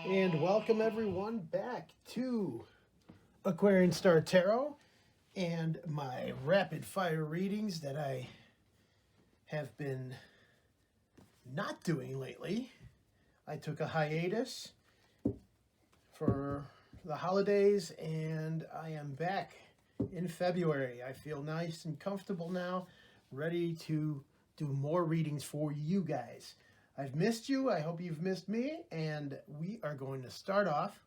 And welcome everyone back to Aquarian Star Tarot and my rapid fire readings that I have been not doing lately. I took a hiatus for the holidays and I am back in February. I feel nice and comfortable now, ready to do more readings for you guys. I've missed you. I hope you've missed me. And we are going to start off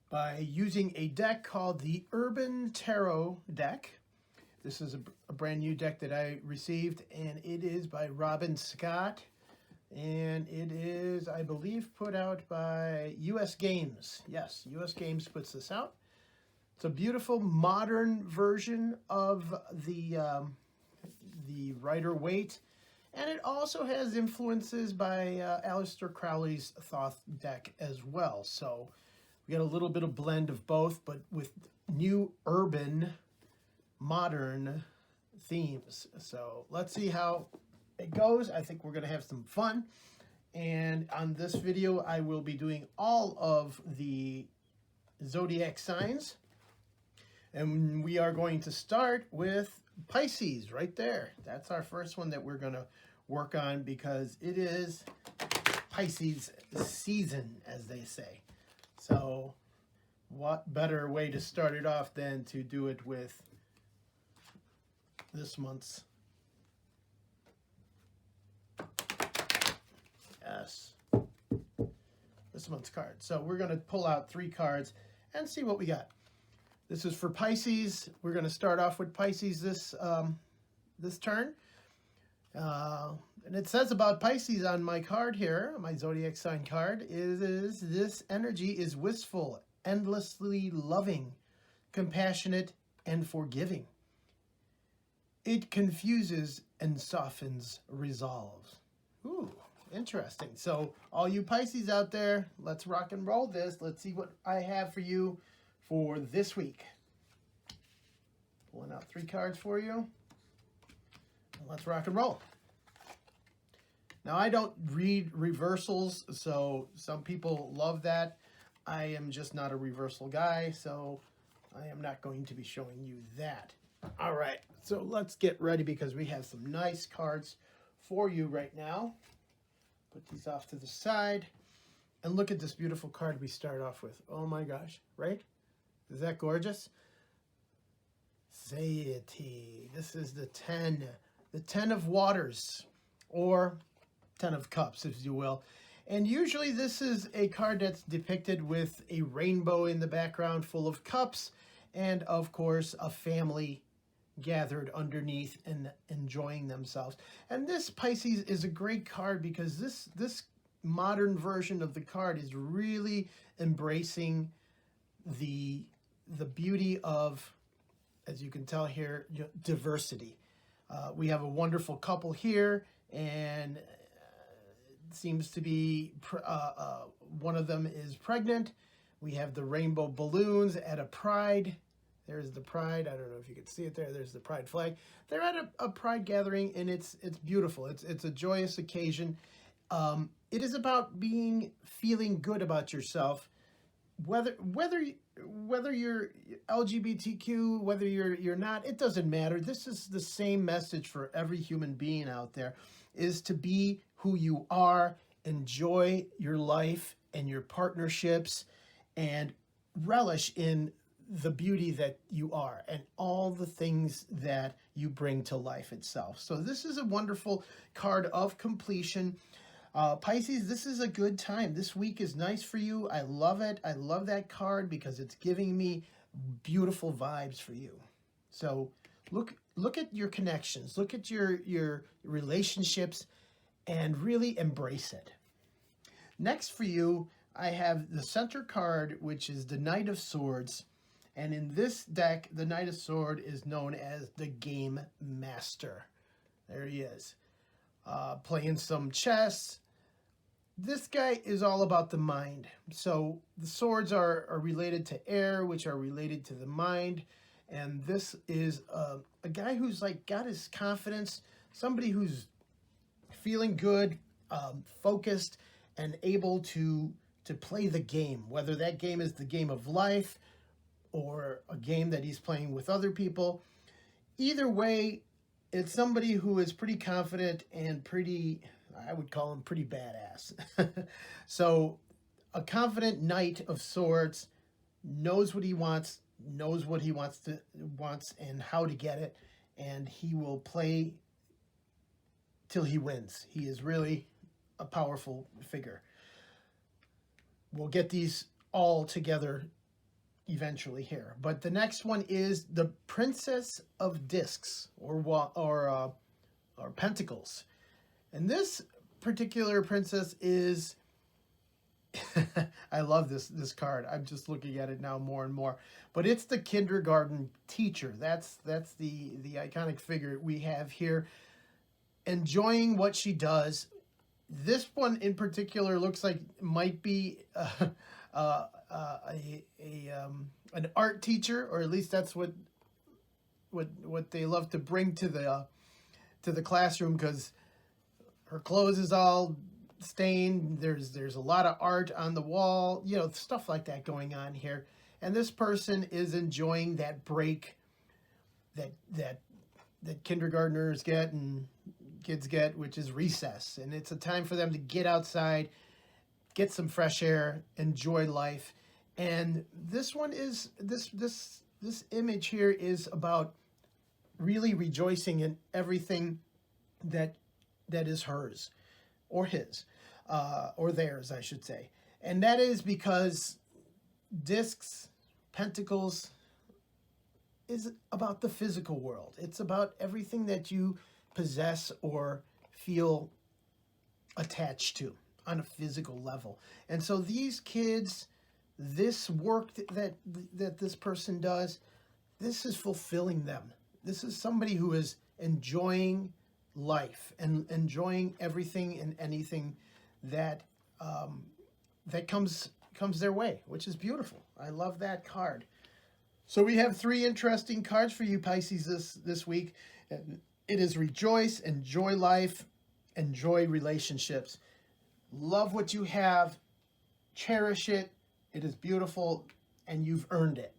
by using a deck called the Urban Tarot deck. This is a brand new deck that I received, and it is by Robin Scott. And it is, I believe, put out by US Games. Yes, US Games puts this out. It's a beautiful modern version of the Rider-Waite. And it also has influences by Aleister Crowley's Thoth deck as well. So we got a little bit of blend of both, but with new urban, modern themes. So let's see how it goes. I think we're going to have some fun. And on this video, I will be doing all of the zodiac signs. And we are going to start with Pisces right there. That's our first one that we're going to work on because it is Pisces season, as they say. So what better way to start it off than to do it with this month's, this month's card. So we're going to pull out 3 cards and see what we got. This is for Pisces. We're going to start off with Pisces this turn. And it says about Pisces on my card here, my zodiac sign card, is this energy is wistful, endlessly loving, compassionate, and forgiving. It confuses and softens resolve. Ooh, interesting. So all you Pisces out there, let's rock and roll this. Let's see what I have for you for this week. Pulling out 3 cards for you. And let's rock and roll. Now, I don't read reversals, so some people love that. I am just not a reversal guy, so I am not going to be showing you that. All right, so let's get ready because we have some nice cards for you right now. Put these off to the side. And look at this beautiful card we start off with. Oh my gosh, right? Is that gorgeous? Satiety. This is the 10 of waters, or 10 of cups, if you will. And usually this is a card that's depicted with a rainbow in the background full of cups, and of course a family gathered underneath and enjoying themselves. And this Pisces is a great card because this modern version of the card is really embracing the beauty of, as you can tell here, diversity. We have a wonderful couple here, and it seems to be one of them is pregnant. We have the rainbow balloons at a pride. There's the pride. I don't know if you can see it there. There's the pride flag. They're at a pride gathering, and it's beautiful. It's a joyous occasion. It is about feeling good about yourself, whether you're LGBTQ, whether you're not, it doesn't matter. This is the same message for every human being out there, is to be who you are, enjoy your life and your partnerships, and relish in the beauty that you are and all the things that you bring to life itself. So this is a wonderful card of completion. Pisces, this is a good time. This week is nice for you. I love it. I love that card because it's giving me beautiful vibes for you. So look at your connections. Look at your relationships and really embrace it. Next for you, I have the center card, which is the Knight of Swords. And in this deck, the Knight of Swords is known as the Game Master. There he is. Playing some chess. This guy is all about the mind. So the swords are related to air, which are related to the mind. And this is a guy who's like got his confidence, somebody who's feeling good, focused, and able to play the game, whether that game is the game of life or a game that he's playing with other people. Either way, it's somebody who is pretty confident and pretty, I would call him pretty badass. So a confident knight of swords, knows what he wants, wants and how to get it, and he will play till he wins. He is really a powerful figure. We'll get these all together eventually here. But the next one is the Princess of Discs, or Pentacles. And this particular princess is I love this card. I'm just looking at it now more and more. But it's the kindergarten teacher. That's the iconic figure we have here, enjoying what she does. This one in particular looks like might be an art teacher, or at least that's what they love to bring to the classroom, because her clothes is all stained. There's a lot of art on the wall, you know, stuff like that going on here. And this person is enjoying that break that kindergartners get and kids get, which is recess. And it's a time for them to get outside, get some fresh air, enjoy life. And this one is, this image here is about really rejoicing in everything that is hers, or his, or theirs, I should say. And that is because discs, pentacles, is about the physical world. It's about everything that you possess or feel attached to on a physical level. And so these kids, this work that this person does, this is fulfilling them. This is somebody who is enjoying life and enjoying everything and anything that that comes their way, which is beautiful. I love that card. So we have 3 interesting cards for you, Pisces, this week. It is rejoice, enjoy life, enjoy relationships. Love what you have, cherish it. It is beautiful, and you've earned it.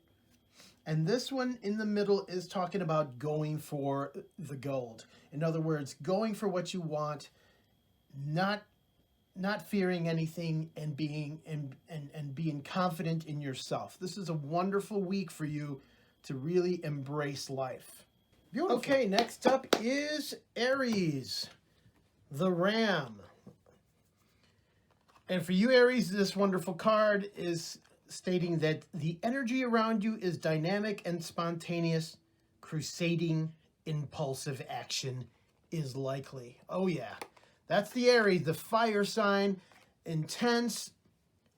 And this one in the middle is talking about going for the gold. In other words, going for what you want, not fearing anything, and being confident in yourself. This is a wonderful week for you to really embrace life. Beautiful. Okay, next up is Aries, the Ram. And for you, Aries, this wonderful card is stating that the energy around you is dynamic and spontaneous. Crusading, impulsive action is likely. Oh yeah, that's the Aries, the fire sign. Intense,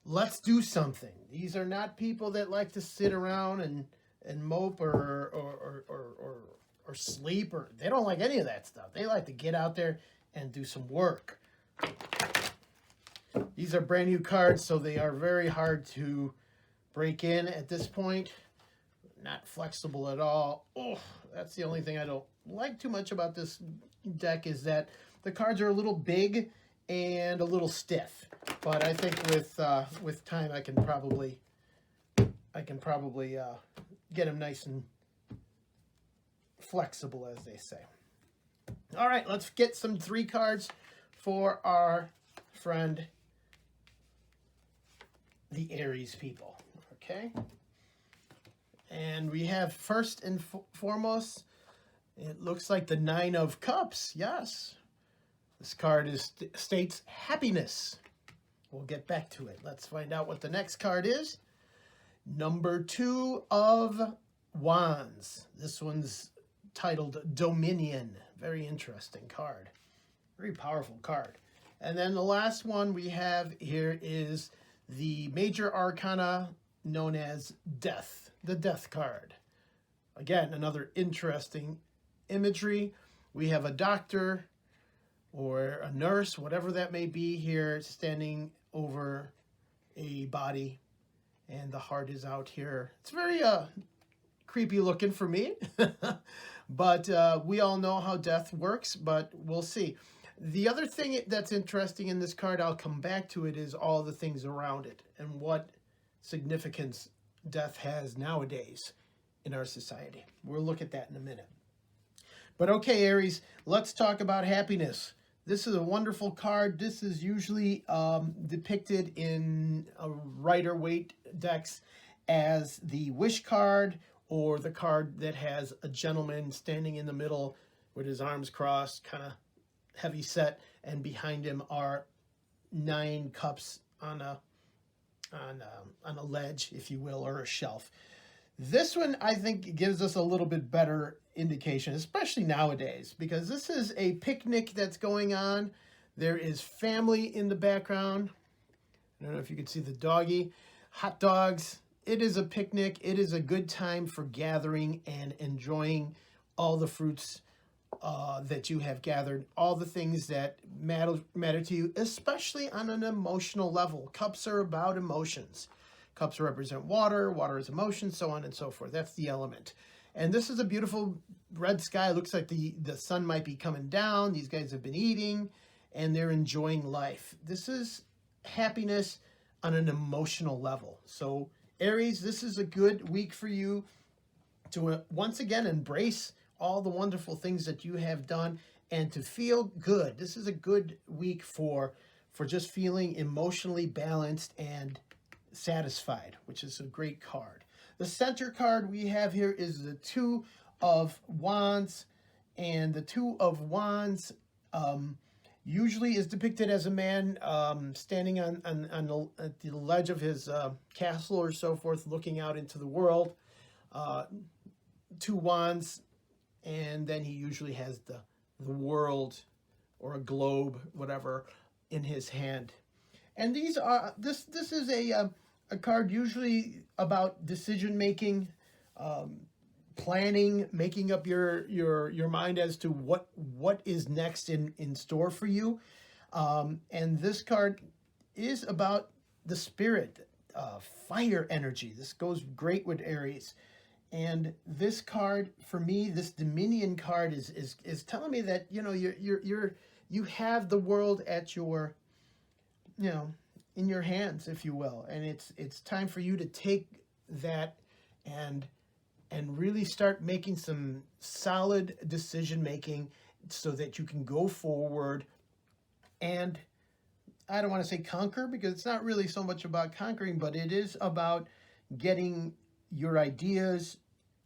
let's do something. These are not people that like to sit around and mope or sleep, or they don't like any of that stuff. They like to get out there and do some work. These are brand new cards, so they are very hard to break in at this point. Not flexible at all. Oh, that's the only thing I don't like too much about this deck, is that the cards are a little big and a little stiff. But I think with time I can probably get them nice and flexible, as they say. All right, let's get some 3 cards for our friend, the Aries people. Okay, and we have first and foremost, it looks like the 9 of Cups. Yes, this card states happiness. We'll get back to it. Let's find out what the next card is. Number 2 of Wands. This one's titled Dominion. Very interesting card. Very powerful card. And then the last one we have here is the Major Arcana, known as Death, the Death card. Again, another interesting imagery. We have a doctor or a nurse, whatever that may be here, standing over a body, and the heart is out here. It's very creepy looking for me, but we all know how death works, but we'll see. The other thing that's interesting in this card, I'll come back to it, is all the things around it and what significance death has nowadays in our society. We'll look at that in a minute. But okay, Aries, let's talk about happiness. This is a wonderful card. This is usually depicted in Rider-Waite decks as the wish card, or the card that has a gentleman standing in the middle with his arms crossed, kind of heavy set, and behind him are 9 cups on a ledge, if you will, or a shelf. This one, I think, gives us a little bit better indication, especially nowadays, because this is a picnic that's going on. There is family in the background. I don't know if you can see the doggy. Hot dogs. It is a picnic. It is a good time for gathering and enjoying all the fruits that you have gathered, all the things that matter to you, especially on an emotional level. Cups are about emotions. Cups represent water, water is emotion, so on and so forth. That's the element. And this is a beautiful red sky. It looks like the sun might be coming down. These guys have been eating, and they're enjoying life. This is happiness on an emotional level. So, Aries, this is a good week for you to once again embrace all the wonderful things that you have done and to feel good. This is a good week for just feeling emotionally balanced and satisfied, which is a great card. The center card we have here is the Two of Wands, and the Two of Wands usually is depicted as a man standing at the ledge of his castle or so forth, looking out into the world. 2 wands, and then he usually has the world or a globe, whatever, in his hand. And these are this is a card usually about decision making, planning, making up your mind as to what is next in store for you. And this card is about the spirit, fire energy. This goes great with Aries. And this card, for me, this Dominion card is telling me that, you know, you have the world at your, you know, in your hands, if you will, and it's time for you to take that and really start making some solid decision making so that you can go forward and, I don't want to say conquer, because it's not really so much about conquering, but it is about getting your ideas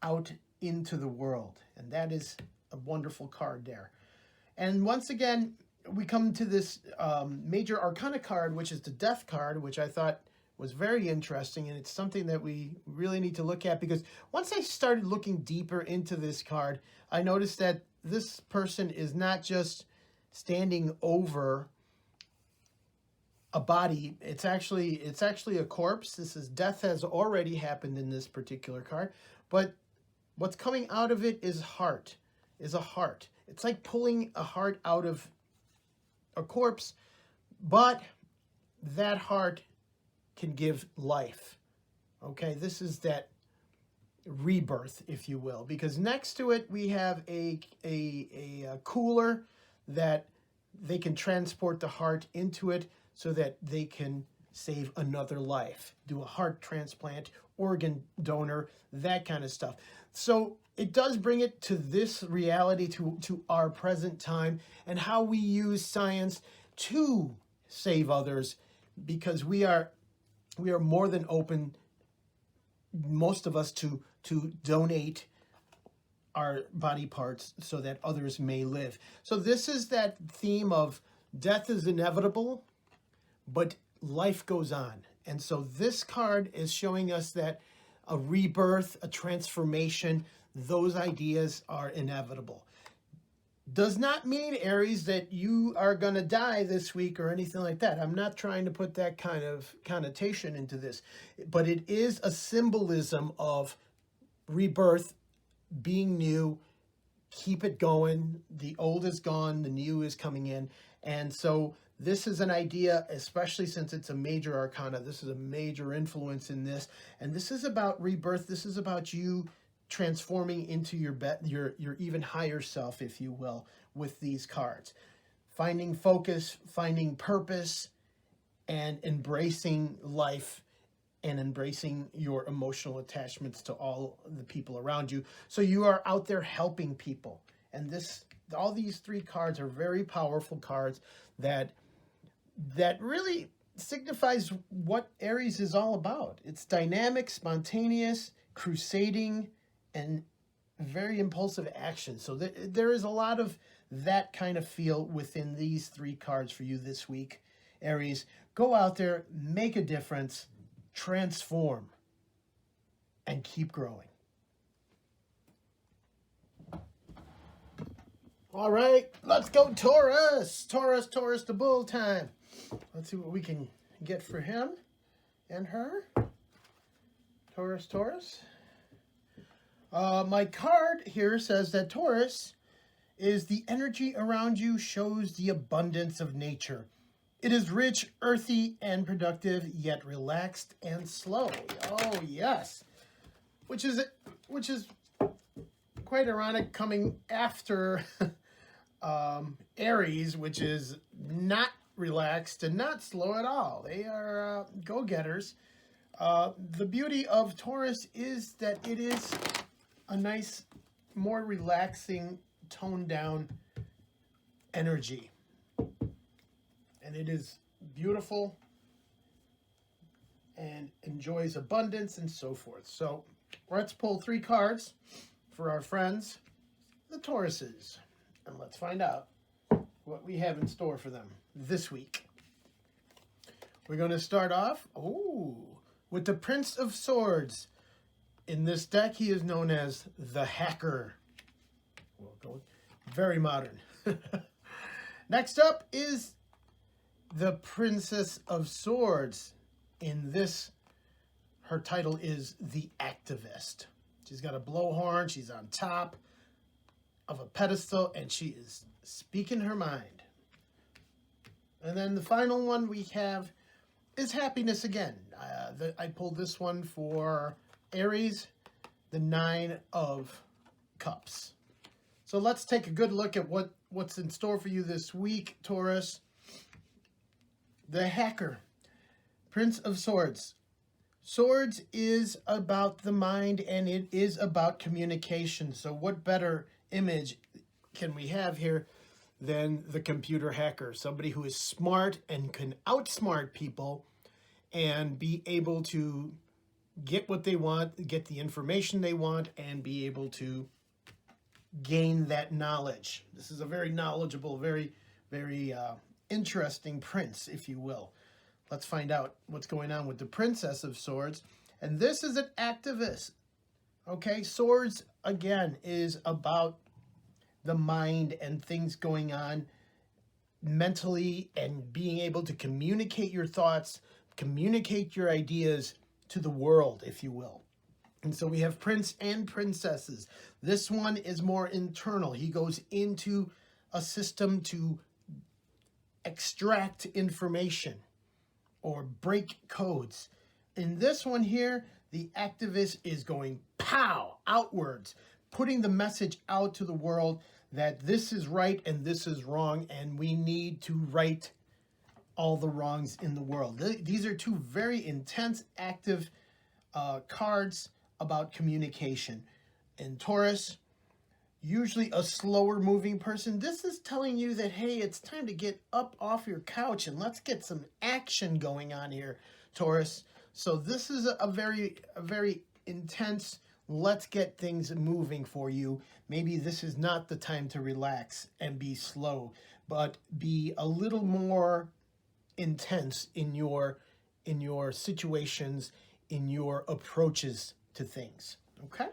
out into the world. And that is a wonderful card there. And once again, we come to this major arcana card, which is the death card, which I thought was very interesting. And it's something that we really need to look at, because once I started looking deeper into this card, I noticed that this person is not just standing over a body. It's actually a corpse. This is death has already happened in this particular card, but what's coming out of it is a heart. It's like pulling a heart out of a corpse, but that heart can give life. Okay, this is that rebirth, if you will, because next to it we have a cooler that they can transport the heart into it so that they can save another life, do a heart transplant, organ donor, that kind of stuff. So it does bring it to this reality, to our present time, and how we use science to save others, because we are more than open, most of us, to donate our body parts so that others may live. So this is that theme of death is inevitable, but life goes on. And so this card is showing us that a rebirth, a transformation, those ideas are inevitable. Does not mean, Aries, that you are going to die this week or anything like that. I'm not trying to put that kind of connotation into this, but it is a symbolism of rebirth, being new, keep it going. The old is gone, the new is coming in. And so this is an idea, especially since it's a major arcana. This is a major influence in this. And this is about rebirth. This is about you transforming into your even higher self, if you will, with these cards. finding focus, finding purpose, and embracing life and embracing your emotional attachments to all the people around you. So you are out there helping people. And all these three cards are very powerful cards that really signifies what Aries is all about. It's dynamic, spontaneous, crusading, and very impulsive action. So there is a lot of that kind of feel within these three cards for you this week, Aries. Go out there, make a difference, transform, and keep growing. All right, let's go Taurus. Taurus the bull time. Let's see what we can get for him and her. Taurus. My card here says that Taurus is the energy around you shows the abundance of nature. It is rich, earthy, and productive, yet relaxed and slow. Oh, yes. Which is quite ironic coming after Aries, which is not relaxed and not slow at all. They are go-getters. The beauty of Taurus is that it is a nice, more relaxing, toned-down energy. And it is beautiful and enjoys abundance and so forth. So let's pull three cards for our friends, the Tauruses. And let's find out what we have in store for them this week. We're going to start off with the Prince of Swords. In this deck, he is known as the Hacker. Very modern. Next up is the Princess of Swords. In this, her title is the Activist. She's got a blowhorn. She's on top of a pedestal, and she is speaking her mind. And then the final one we have is Happiness again. I pulled this one for Aries, the Nine of Cups. So let's take a good look at what's in store for you this week, Taurus. The Hacker, Prince of Swords. Swords is about the mind, and it is about communication. So what better image can we have here than the computer hacker? Somebody who is smart and can outsmart people and be able to get what they want, get the information they want, and be able to gain that knowledge. This is a very knowledgeable, very, very interesting prince, if you will. Let's find out what's going on with the Princess of Swords. And this is an activist. Okay, Swords, again, is about the mind and things going on mentally and being able to communicate your thoughts, communicate your ideas to the world, if you will. And so we have Prince and Princesses. This one is more internal. He goes into a system to extract information or break codes. In this one here, the activist is going pow outwards, putting the message out to the world that this is right and this is wrong, and we need to right all the wrongs in the world. These are two very intense, active cards about communication. In Taurus, usually a slower moving person, this is telling you that, hey, it's time to get up off your couch and let's get some action going on here, Taurus. So this is a very intense, let's get things moving for you. Maybe this is not the time to relax and be slow, but be a little more intense in your situations, in your approaches to things, okay?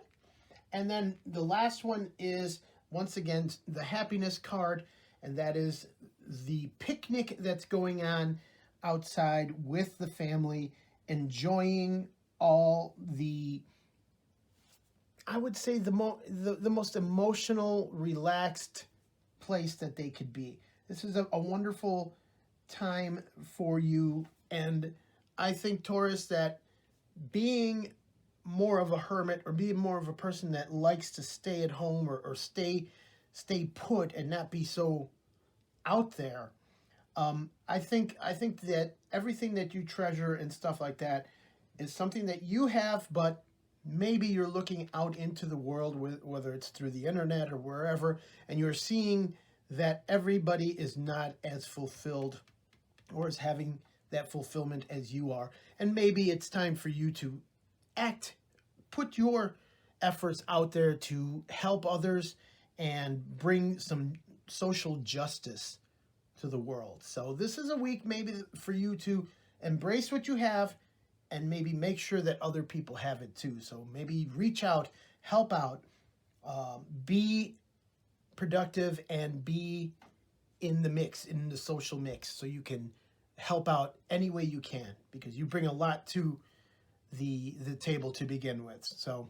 And then the last one is, once again, the Happiness card, and that is the picnic that's going on outside with the family, enjoying all the, I would say, the most emotional, relaxed place that they could be. This is a wonderful time for you, and I think, Taurus, that being more of a hermit or being more of a person that likes to stay at home or stay put and not be so out there. I think that everything that you treasure and stuff like that is something that you have, but maybe you're looking out into the world, whether it's through the internet or wherever, and you're seeing that everybody is not as fulfilled or is having that fulfillment as you are. And maybe it's time for you to put your efforts out there to help others and bring some social justice to the world. So this is a week maybe for you to embrace what you have and maybe make sure that other people have it too. So maybe reach out, help out, be productive, and be in the mix, in the social mix, so you can help out any way you can, because you bring a lot to the table to begin with. So,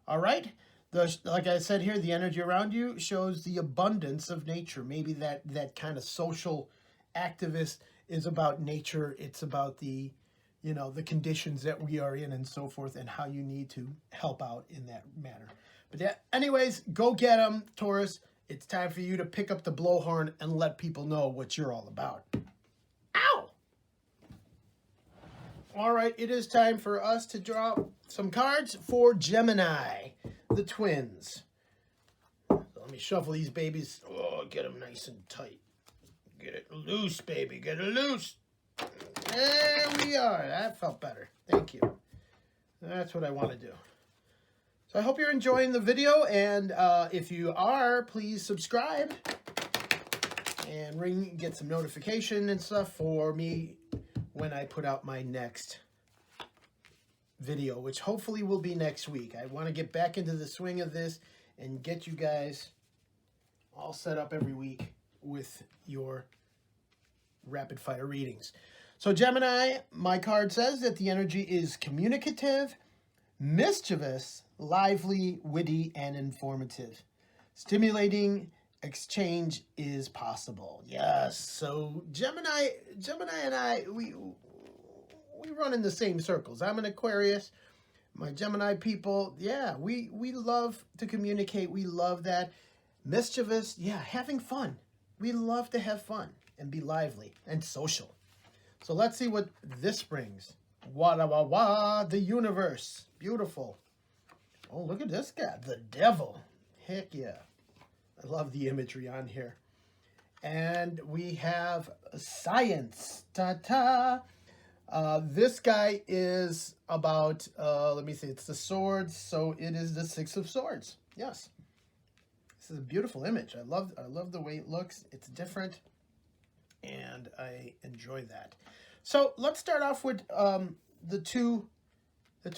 all right. Like I said here, the energy around you shows the abundance of nature. Maybe that kind of social activist is about nature. It's about the conditions that we are in and so forth, and how you need to help out in that manner. But yeah, anyways, go get them, Taurus. It's time for you to pick up the blowhorn and let people know what you're all about. Ow! All right, it is time for us to draw some cards for Gemini, the twins. So let me shuffle these babies. Oh, get them nice and tight. Get it loose, baby. Get it loose. There we are. That felt better. Thank you. That's what I want to do. So I hope you're enjoying the video, and if you are, please subscribe and get some notification and stuff for me when I put out my next video, which hopefully will be next week. I want to get back into the swing of this and get you guys all set up every week with your rapid fire readings. So Gemini, my card says that the energy is communicative, mischievous, lively, witty, and informative. Stimulating exchange is possible. Yes. So Gemini and I, we run in the same circles. I'm an Aquarius. My Gemini people, yeah, we love to communicate. We love that. Mischievous, yeah, having fun. We love to have fun and be lively and social. So let's see what this brings. Wah, wah, wah, the universe. Beautiful. Oh, look at this guy, the devil. Heck yeah. I love the imagery on here. And we have science. Ta-ta. This guy is about, let me see, it's the swords. So it is the Six of Swords. Yes. This is a beautiful image. I love the way it looks. It's different, and I enjoy that. So let's start off with the two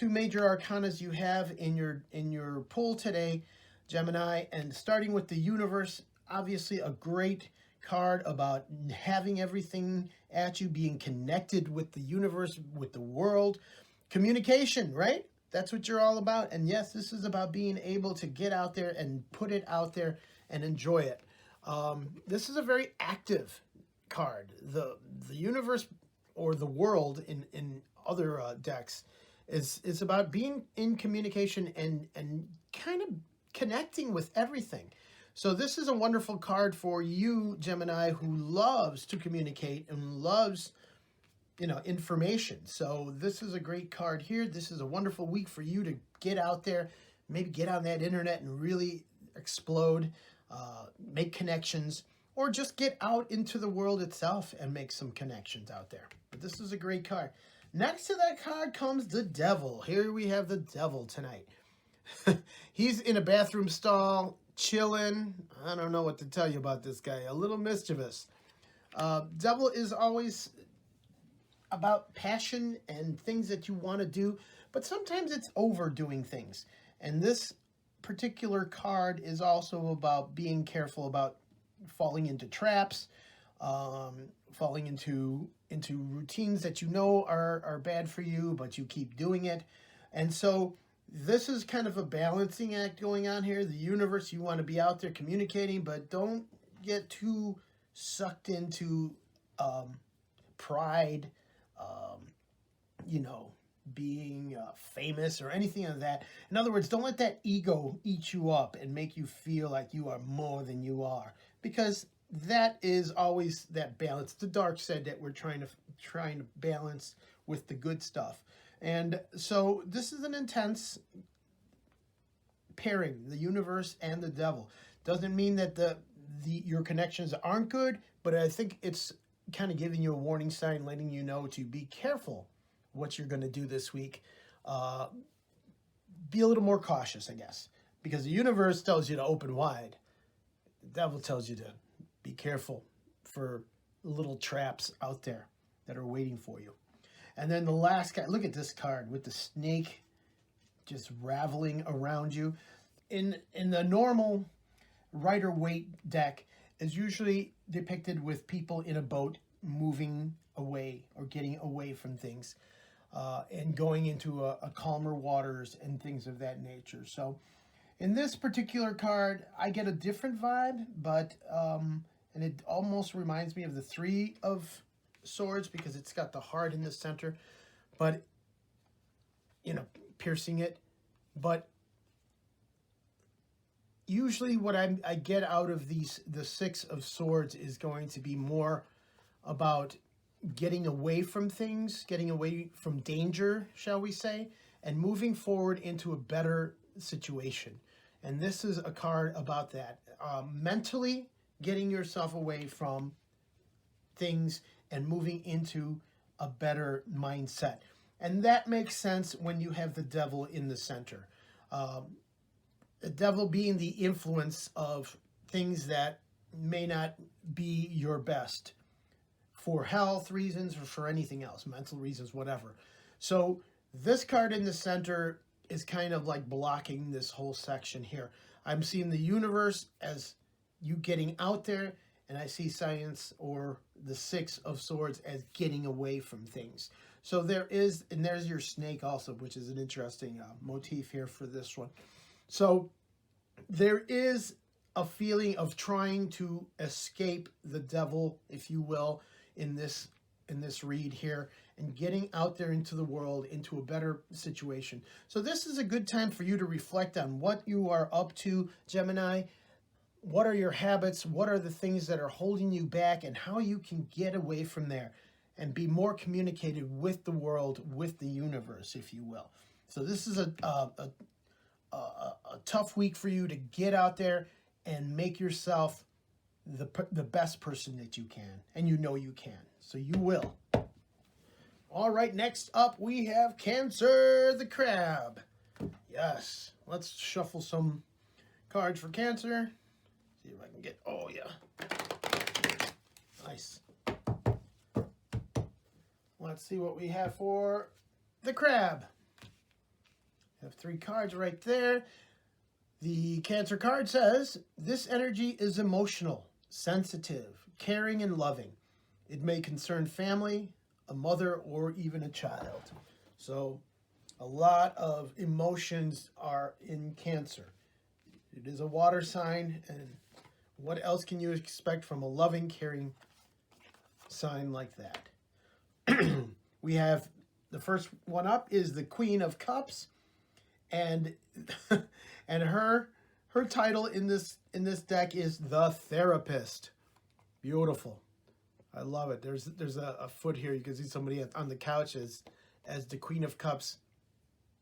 major arcanas you have in your pool today, Gemini, and starting with the universe. Obviously a great card about having everything at you, being connected with the universe, with the world. Communication, right? That's what you're all about. And yes, this is about being able to get out there and put it out there and enjoy it. This is a very active card. The universe, or the world in other decks, is about being in communication and kind of connecting with everything. So this is a wonderful card for you, Gemini, who loves to communicate and loves, information. So this is a great card here. This is a wonderful week for you to get out there, maybe get on that internet and really explode, make connections, or just get out into the world itself and make some connections out there. But this is a great card. Next to that card comes the devil. Here we have the devil tonight. He's in a bathroom stall, chilling. I don't know what to tell you about this guy. A little mischievous. Devil is always about passion and things that you want to do, but sometimes it's overdoing things. And this particular card is also about being careful about falling into traps, falling into routines that you know are bad for you, but you keep doing it. And so this is kind of a balancing act going on here. The universe, you want to be out there communicating, but don't get too sucked into pride, being famous or anything like that. In other words, don't let that ego eat you up and make you feel like you are more than you are. Because that is always that balance, the dark side that we're trying to balance with the good stuff. And so this is an intense pairing, the universe and the devil. Doesn't mean that your connections aren't good, but I think it's kind of giving you a warning sign, letting you know to be careful what you're going to do this week. Be a little more cautious, I guess, because the universe tells you to open wide. The devil tells you to be careful for little traps out there that are waiting for you. And then the last guy, look at this card with the snake just raveling around you. In the normal Rider-Waite deck is usually depicted with people in a boat moving away or getting away from things and going into a calmer waters and things of that nature. So in this particular card, I get a different vibe, but and it almost reminds me of the Three of Swords because it's got the heart in the center, but piercing it. But usually what I get out of the Six of Swords is going to be more about getting away from things, getting away from danger, shall we say, and moving forward into a better situation. And this is a card about that. Mentally getting yourself away from things and moving into a better mindset. And that makes sense when you have the devil in the center. The devil being the influence of things that may not be your best for health reasons or for anything else, mental reasons, whatever. So this card in the center is kind of like blocking this whole section here. I'm seeing the universe as you getting out there, and I see science or the Six of Swords as getting away from things. So there's your snake also, which is an interesting motif here for this one. So there is a feeling of trying to escape the devil, if you will, in this read here, and getting out there into the world, into a better situation. So this is a good time for you to reflect on what you are up to, Gemini. What are your habits? What are the things that are holding you back, and how you can get away from there and be more communicated with the world, with the universe, if you will. So this is a tough week for you to get out there and make yourself the best person that you can, and you know you can, so you will. All right, next up we have Cancer, the crab. Yes, let's shuffle some cards for Cancer. See if I can get, oh yeah, nice. Let's see what we have for the crab. I have 3 cards right there. The Cancer card says, this energy is emotional, sensitive, caring, and loving. It may concern family, a mother, or even a child. So a lot of emotions are in Cancer. It is a water sign, and what else can you expect from a loving, caring sign like that? We have the first one up is the Queen of Cups, and and her title in this deck is the Therapist. Beautiful. I love it. There's a foot here. You can see somebody on the couch as the Queen of Cups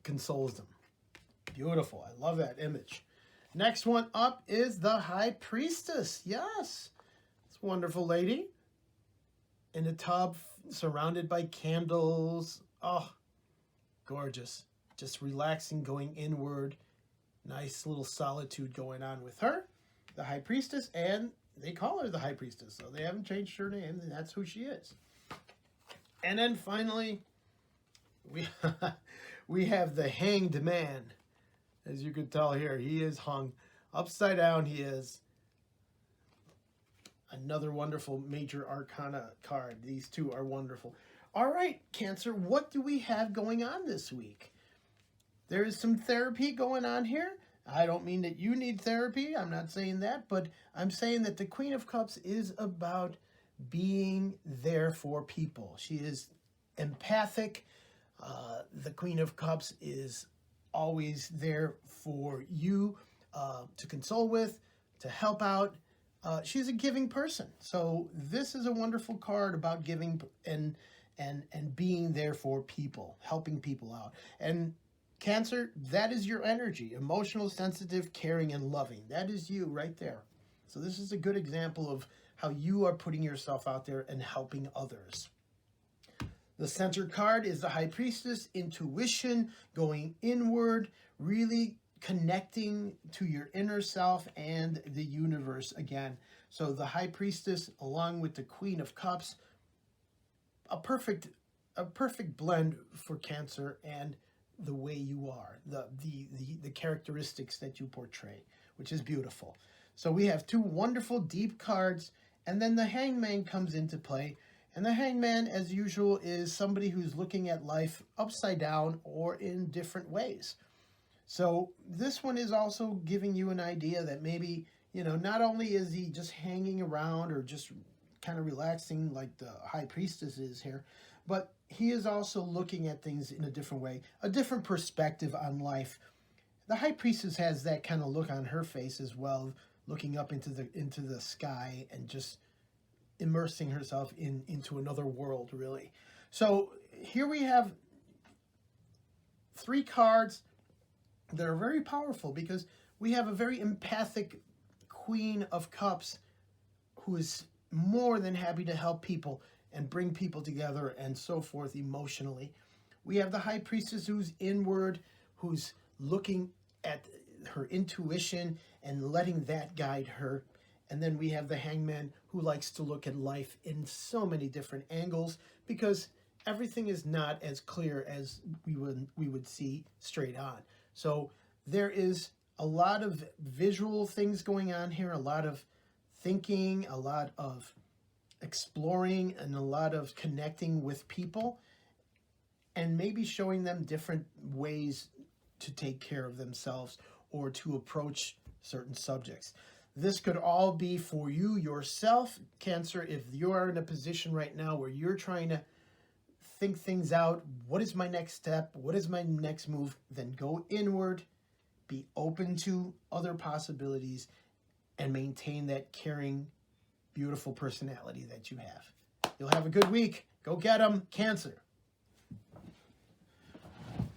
consoles them. Beautiful. I love that image. Next one up is the High Priestess. Yes. This wonderful lady in a tub surrounded by candles. Oh, gorgeous. Just relaxing, going inward. Nice little solitude going on with her. The High Priestess, and they call her the High Priestess, so they haven't changed her name, and that's who she is. And then finally, we have the Hanged Man. As you can tell here, he is hung upside down. He is another wonderful major arcana card. These two are wonderful. All right, Cancer, what do we have going on this week? There is some therapy going on here. I don't mean that you need therapy. I'm not saying that, but I'm saying that the Queen of Cups is about being there for people. She is empathic. The Queen of Cups is always there for you to console with, to help out, she's a giving person. So this is a wonderful card about giving and being there for people, helping people out. And Cancer, that is your energy: emotional, sensitive, caring, and loving. That is you right there. So this is a good example of how you are putting yourself out there and helping others. The center card is the High Priestess, intuition, going inward, really connecting to your inner self and the universe again. So the High Priestess, along with the Queen of Cups, a perfect blend for Cancer and the way you are, the characteristics that you portray, which is beautiful. So we have two wonderful deep cards, and then the Hangman comes into play. And the Hangman, as usual, is somebody who's looking at life upside down or in different ways. So this one is also giving you an idea that maybe, you know, not only is he just hanging around or just kind of relaxing like the High Priestess is here, but he is also looking at things in a different way, a different perspective on life. The High Priestess has that kind of look on her face as well, looking up into the sky and just immersing herself into another world, really. So here we have three cards that are very powerful because we have a very empathic Queen of Cups who is more than happy to help people and bring people together and so forth emotionally. We have the High Priestess who's inward, who's looking at her intuition and letting that guide her. And then we have the Hangman who likes to look at life in so many different angles because everything is not as clear as we would see straight on. So there is a lot of visual things going on here, a lot of thinking, a lot of exploring, and a lot of connecting with people and maybe showing them different ways to take care of themselves or to approach certain subjects. This could all be for you yourself, Cancer, if you are in a position right now where you're trying to think things out. What is my next step? What is my next move? Then go inward, be open to other possibilities, and maintain that caring, beautiful personality that you have. You'll have a good week. Go get them, Cancer.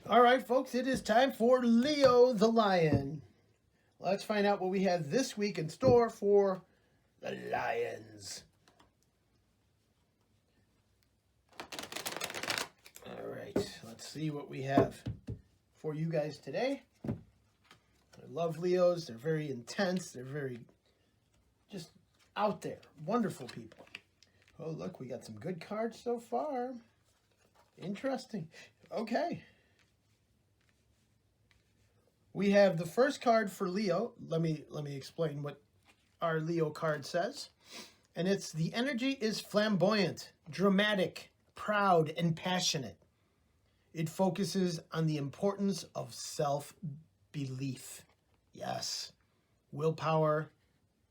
All right, folks, it is time for Leo the Lion. Let's find out what we have this week in store for the Lions. All right, let's see what we have for you guys today. I love Leos. They're very intense. They're very just out there. Wonderful people. Oh, look, we got some good cards so far. Interesting. Okay. We have the first card for Leo. Let me explain what our Leo card says. And it's: the energy is flamboyant, dramatic, proud, and passionate. It focuses on the importance of self-belief. Yes. Willpower,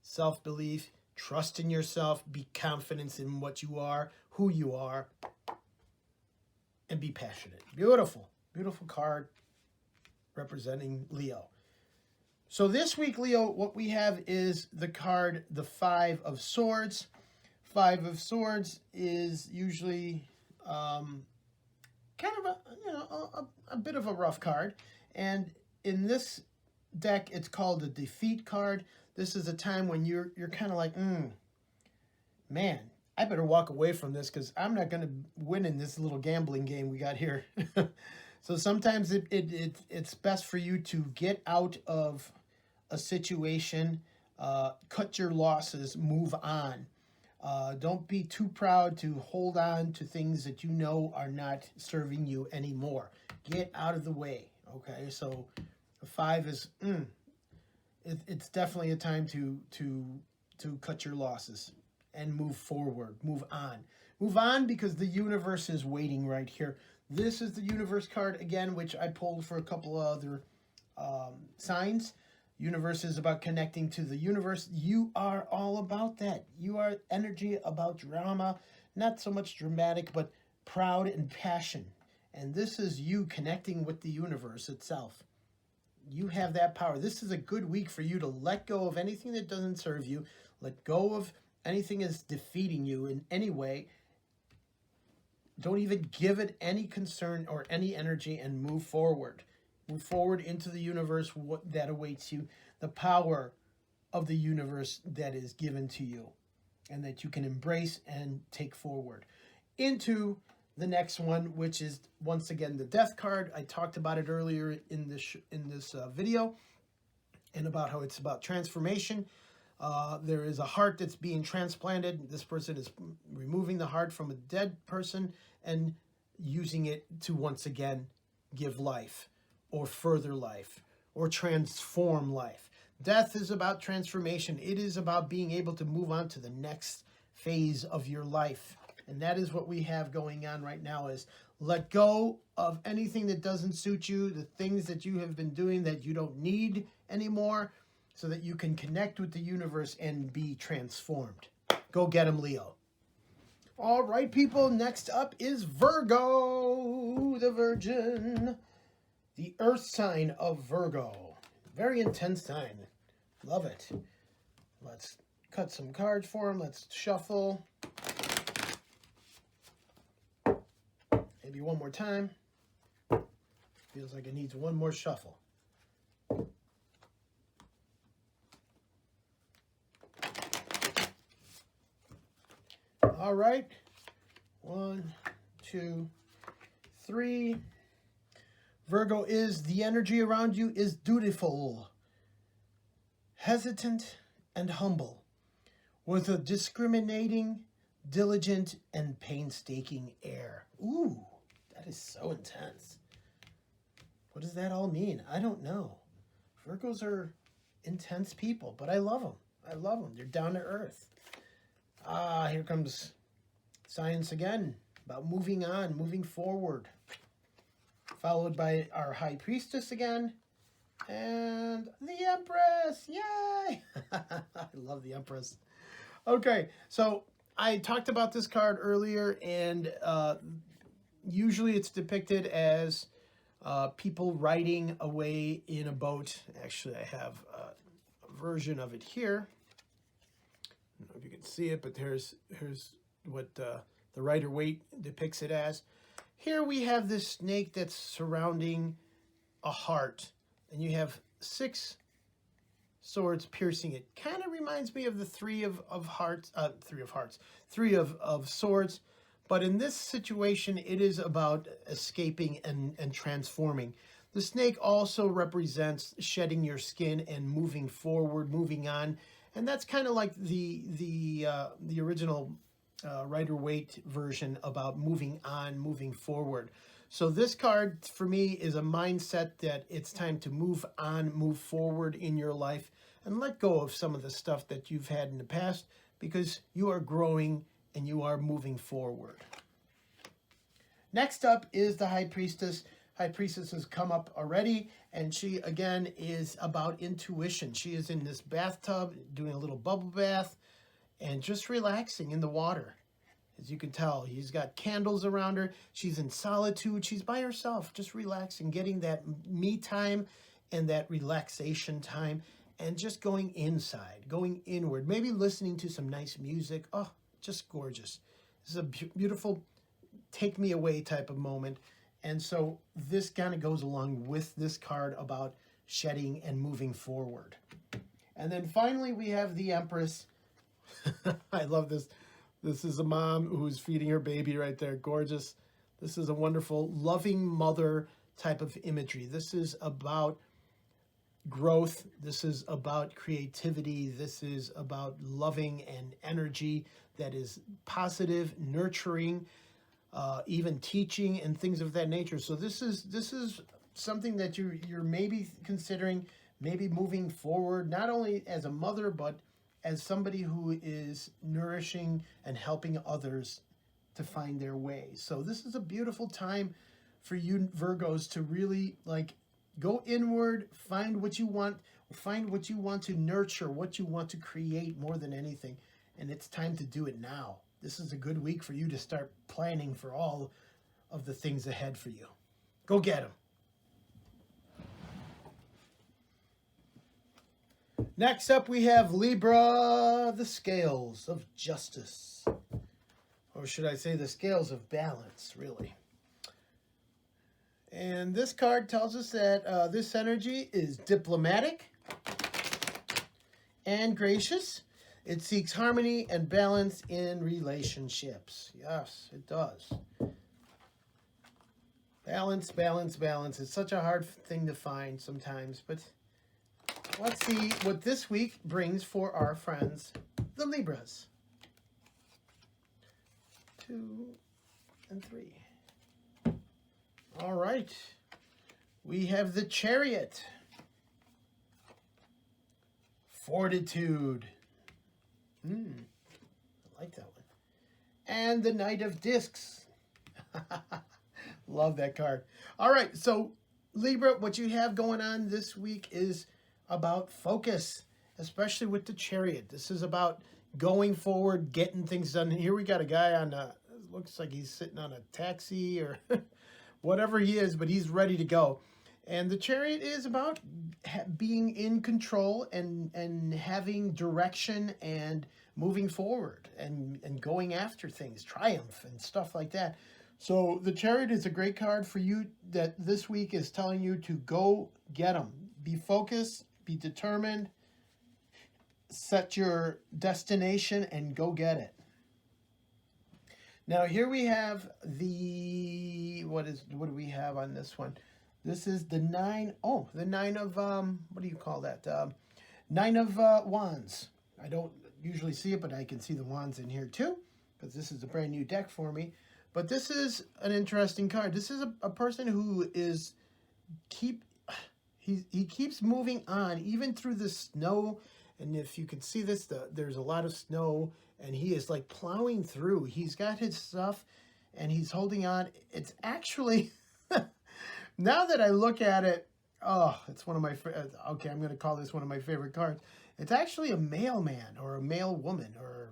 self-belief, trust in yourself, be confident in what you are, who you are, and be passionate. Beautiful. Beautiful card representing Leo. So this week, Leo, what we have is the card, the Five of Swords. Five of Swords is usually kind of a bit of a rough card. And in this deck, it's called the Defeat card. This is a time when you're kind of like, man, I better walk away from this because I'm not going to win in this little gambling game we got here. So sometimes it's best for you to get out of a situation, cut your losses, move on. Don't be too proud to hold on to things that you know are not serving you anymore. Get out of the way, okay? So the five is, it's definitely a time to cut your losses and move forward, move on. Move on because the universe is waiting right here. This is the universe card again, which I pulled for a couple of other signs. Universe is about connecting to the universe. You are all about that. You are energy about drama, not so much dramatic, but proud and passion. And this is you connecting with the universe itself. You have that power. This is a good week for you to let go of anything that doesn't serve you. Let go of anything that's defeating you in any way. Don't even give it any concern or any energy, and move forward. Move forward into the universe that awaits you, the power of the universe that is given to you and that you can embrace and take forward into the next one, which is once again the Death card. I talked about it earlier in this video, and about how it's about transformation. There is a heart that's being transplanted. This person is removing the heart from a dead person and using it to once again give life, or further life, or transform life. Death is about transformation. It is about being able to move on to the next phase of your life. And that is what we have going on right now, is let go of anything that doesn't suit you, the things that you have been doing that you don't need anymore, so that you can connect with the universe and be transformed. Go get them, Leo. All right, people, next up is Virgo, the Virgin, the earth sign of Virgo. Very intense sign. Love it. Let's cut some cards for him. Let's shuffle. Maybe one more time. Feels like it needs one more shuffle. All right. 1, 2, 3. Virgo is, the energy around you is dutiful, hesitant, and humble, with a discriminating, diligent, and painstaking air. Ooh, that is so intense. What does that all mean? I don't know. Virgos are intense people, but I love them. I love them. They're down to earth. Here comes science again, about moving on, moving forward. Followed by our High Priestess again, and the Empress. Yay! I love the Empress. Okay, so I talked about this card earlier, and usually it's depicted as people riding away in a boat. Actually, I have a version of it here. I don't know if you can see it, but here's what the Rider-Waite depicts it as. Here we have this snake that's surrounding a heart, and you have 6 swords piercing it. Kind of reminds me of the three of swords, but in this situation, it is about escaping and transforming. The snake also represents shedding your skin and moving forward, moving on, and that's kind of like the original Rider-Waite version about moving on, moving forward. So this card for me is a mindset that it's time to move on, move forward in your life, and let go of some of the stuff that you've had in the past, because you are growing and you are moving forward. Next up is the High Priestess. High Priestess has come up already, and she again is about intuition. She is in this bathtub doing a little bubble bath and just relaxing in the water. As you can tell, he's got candles around her. She's in solitude. She's by herself, just relaxing, getting that me time and that relaxation time, and just going inside, going inward, maybe listening to some nice music. Oh, just gorgeous. This is a beautiful take me away type of moment. And so this kind of goes along with this card about shedding and moving forward. And then finally, we have the Empress. I love this. This is a mom who's feeding her baby right there. Gorgeous. This is a wonderful, loving mother type of imagery. This is about growth. This is about creativity. This is about loving and energy that is positive, nurturing, even teaching and things of that nature. So this is something that you're maybe considering, maybe moving forward, not only as a mother, but as somebody who is nourishing and helping others to find their way. So this is a beautiful time for you Virgos to really go inward, find what you want to nurture, what you want to create more than anything. And it's time to do it now. This is a good week for you to start planning for all of the things ahead for you. Go get them. Next up, we have Libra, the scales of justice. Or should I say the scales of balance, really. And this card tells us that this energy is diplomatic and gracious. It seeks harmony and balance in relationships. Yes, it does. Balance, balance, balance. It's such a hard thing to find sometimes, but let's see what this week brings for our friends, the Libras. 2 and 3. All right. We have the Chariot. Fortitude. I like that one. And the Knight of Discs. Love that card. All right, so Libra, what you have going on this week is about focus, especially with the Chariot. This is about going forward, getting things done. Here we got a guy on looks like he's sitting on a taxi or whatever he is, but he's ready to go. And the Chariot is about being in control and having direction and moving forward and going after things, triumph and stuff like that. So the Chariot is a great card for you that this week is telling you to go get them. Be focused, be determined, set your destination and go get it. Now here we have the, what do we have on this one? This is the nine of, what do you call that? Nine of Wands. I don't usually see it, but I can see the wands in here too, because this is a brand new deck for me. But this is an interesting card. This is a person who is he keeps moving on, even through the snow. And if you can see this, there's a lot of snow, and he is like plowing through. He's got his stuff, and he's holding on. It's actually, now that I look at it, oh, it's one of my, okay, I'm going to call this one of my favorite cards. It's actually a mailman or a mail woman or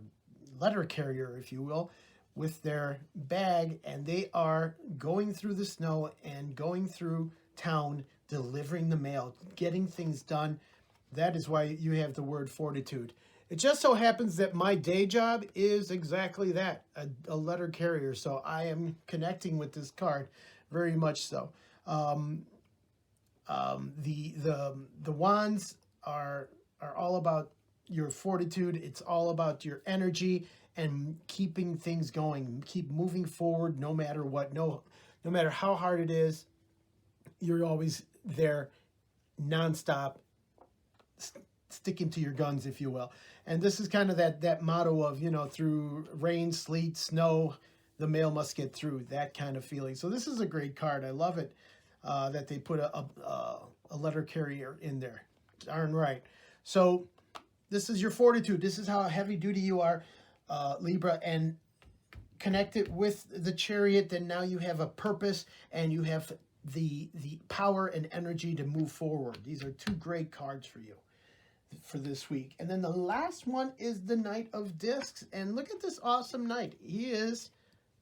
letter carrier, if you will, with their bag, and they are going through the snow and going through town, delivering the mail, getting things done. That is why you have the word fortitude. It just so happens that my day job is exactly that, a letter carrier. So I am connecting with this card very much so. The wands are all about your fortitude. It's all about your energy and keeping things going. Keep moving forward no matter what. No matter how hard it is, you're always there nonstop, sticking to your guns, if you will. And this is kind of that motto of, you know, through rain, sleet, snow, the mail must get through, that kind of feeling. So this is a great card. I love it that they put a letter carrier in there. Darn right. So this is your fortitude. This is how heavy duty you are, Libra, and connect it with the Chariot. Then now you have a purpose and you have the power and energy to move forward. These are two great cards for you for this week. And then the last one is the Knight of Discs. And look at this awesome knight. He is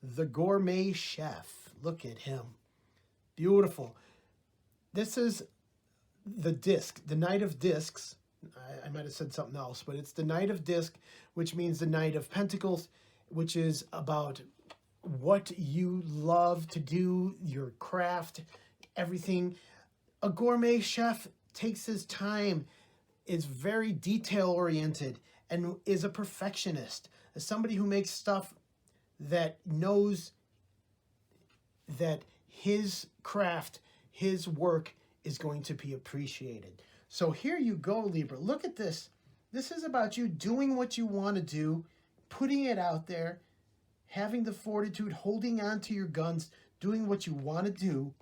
the gourmet chef. Look at him. Beautiful. This is the disc, the Knight of Discs. I might have said something else, but it's the Knight of Disc, which means the Knight of Pentacles, which is about what you love to do, your craft, everything. A gourmet chef takes his time, is very detail-oriented, and is a perfectionist. As somebody who makes stuff that knows that his craft, his work is going to be appreciated. So here you go, Libra. Look at this. This is about you doing what you want to do, putting it out there, having the fortitude, holding on to your guns, doing what you want to do,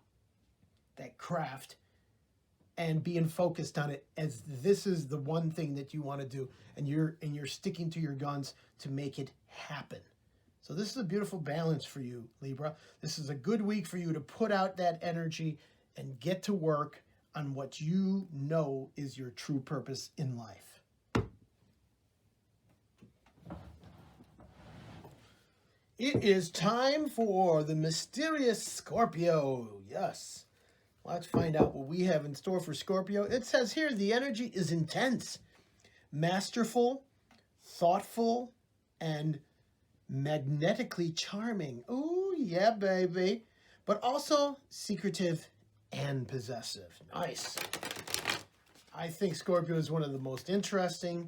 that craft, and being focused on it, as this is the one thing that you want to do, and you're sticking to your guns to make it happen. So this is a beautiful balance for you, Libra. This is a good week for you to put out that energy and get to work on what you know is your true purpose in life. It is time for the mysterious Scorpio. Yes. Let's find out what we have in store for Scorpio. It says here the energy is intense. masterful, thoughtful, and magnetically charming. Ooh, yeah, baby. But also secretive and possessive. Nice. I think Scorpio is one of the most interesting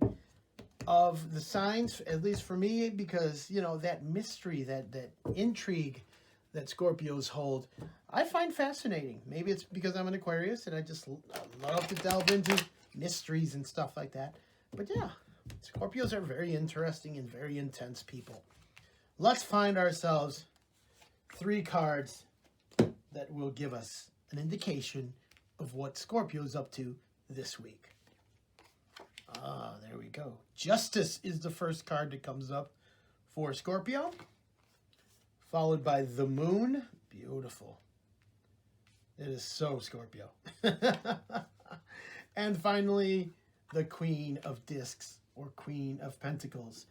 of the signs, at least for me, because, you know, that mystery, that intrigue that Scorpios hold, I find fascinating. Maybe it's because I'm an Aquarius and I just love to delve into mysteries and stuff like that. But yeah, Scorpios are very interesting and very intense people. Let's find ourselves 3 cards that will give us an indication of what Scorpio's up to this week. Ah, there we go. Justice is the first card that comes up for Scorpio, followed by the Moon. Beautiful. It is so Scorpio. And finally, the Queen of Discs, or Queen of Pentacles.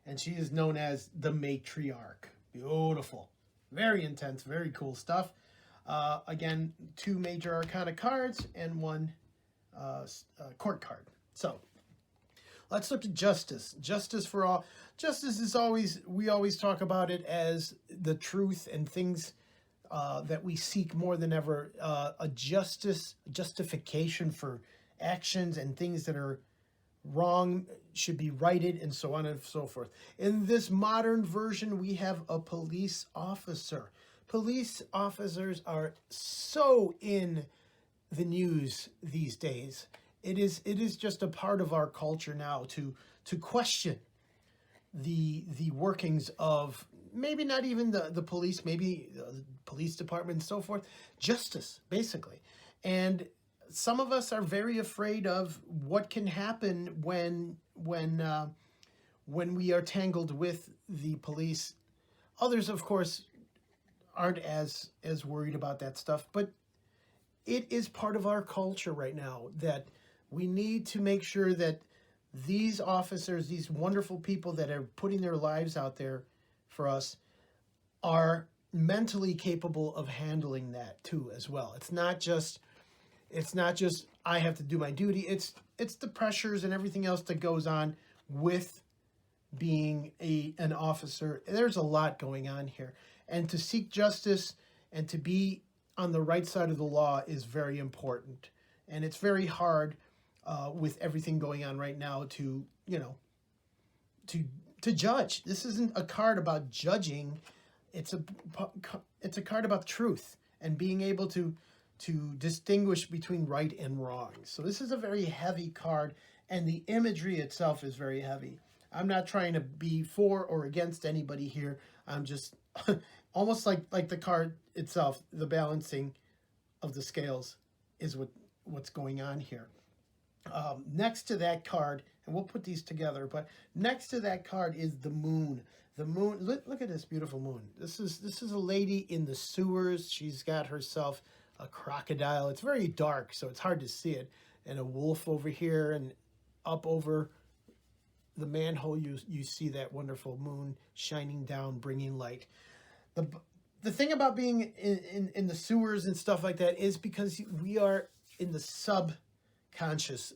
And she is known as the Matriarch. Beautiful. Very intense, very cool stuff. Again, 2 major arcana cards and 1 court card. So, let's look at justice. Justice for all. Justice is always, we always talk about it as the truth and things that we seek more than ever. A justification for actions and things that are wrong should be righted, and so on and so forth. In this modern version, we have a police officer. Police officers are so in the news these days. It is just a part of our culture now to question the workings of maybe not even the police, maybe the police department and so forth. Justice, basically. And some of us are very afraid of what can happen when we are tangled with the police. Others, of course, aren't as worried about that stuff, but it is part of our culture right now that we need to make sure that these officers, these wonderful people that are putting their lives out there for us, are mentally capable of handling that too as well. It's not just I have to do my duty. It's the pressures and everything else that goes on with being an officer. There's a lot going on here. And to seek justice and to be on the right side of the law is very important. And it's very hard with everything going on right now to judge. This isn't a card about judging. It's a card about truth and being able to distinguish between right and wrong. So this is a very heavy card, and the imagery itself is very heavy. I'm not trying to be for or against anybody here. I'm just almost like the card itself, the balancing of the scales is what's going on here. Next to that card, and we'll put these together, but next to that card is the Moon. The Moon, look at this beautiful moon. This is a lady in the sewers. She's got herself a crocodile. It's very dark, so it's hard to see it. And a wolf over here, and up over the manhole, you see that wonderful moon shining down, bringing light. The thing about being in the sewers and stuff like that is because we are in the subconscious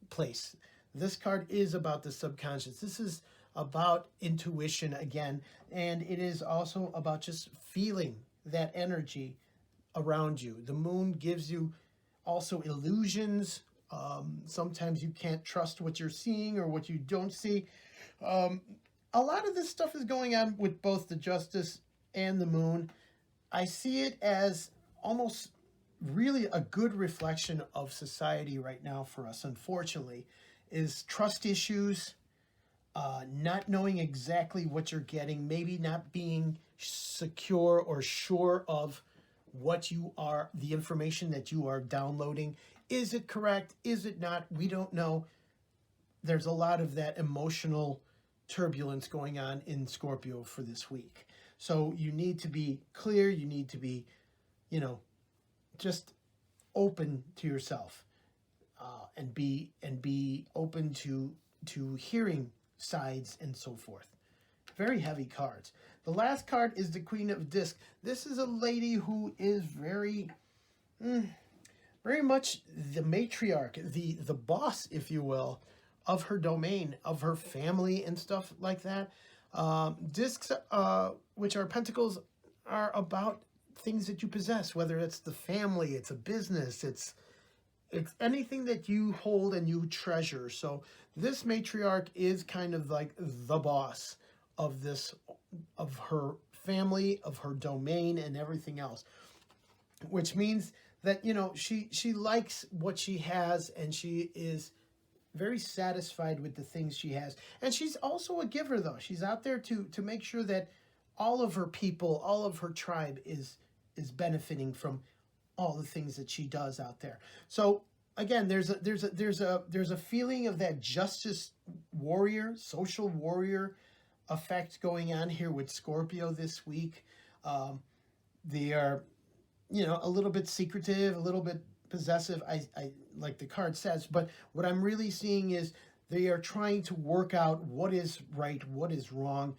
place. This card is about the subconscious. This is about intuition again, and it is also about just feeling that energy around you. The moon gives you also illusions. Sometimes you can't trust what you're seeing or what you don't see. A lot of this stuff is going on with both the Justice and the Moon. I see it as almost really a good reflection of society right now for us, unfortunately, is trust issues, not knowing exactly what you're getting, maybe not being secure or sure of what you are, the information that you are downloading. Is it correct? Is it not? We don't know. There's a lot of that emotional turbulence going on in Scorpio for this week. So you need to be clear. You need to be, just open to yourself, and be open to hearing sides and so forth. Very heavy cards. The last card is the Queen of Discs. This is a lady who is very much the matriarch, the boss, if you will, of her domain, of her family and stuff like that. Discs, which are pentacles, are about things that you possess, whether it's the family, it's a business, it's anything that you hold and you treasure. So this matriarch is kind of like the boss of this, of her family, of her domain, and everything else, which means that, you know, she likes what she has, and she is very satisfied with the things she has. And she's also a giver, though. She's out there to make sure that all of her people, all of her tribe is benefiting from all the things that she does out there. So again, there's a feeling of that justice warrior, social warrior effect going on here with Scorpio this week. They are, you know, a little bit secretive, a little bit possessive, I like the card says, but what I'm really seeing is they are trying to work out what is right, what is wrong.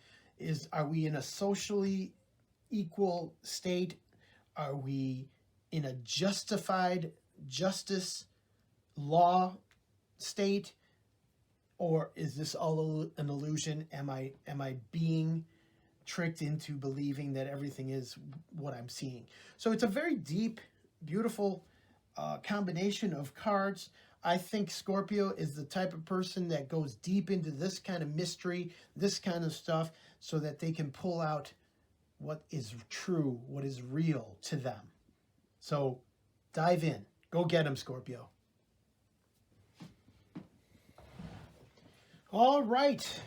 Are we in a socially equal state? Are we in a justified justice law state? Or is this all an illusion? Am I being tricked into believing that everything is what I'm seeing? So it's a very deep, beautiful combination of cards. I think Scorpio is the type of person that goes deep into this kind of mystery, this kind of stuff, so that they can pull out what is true, what is real to them. So dive in. Go get them, Scorpio. All right.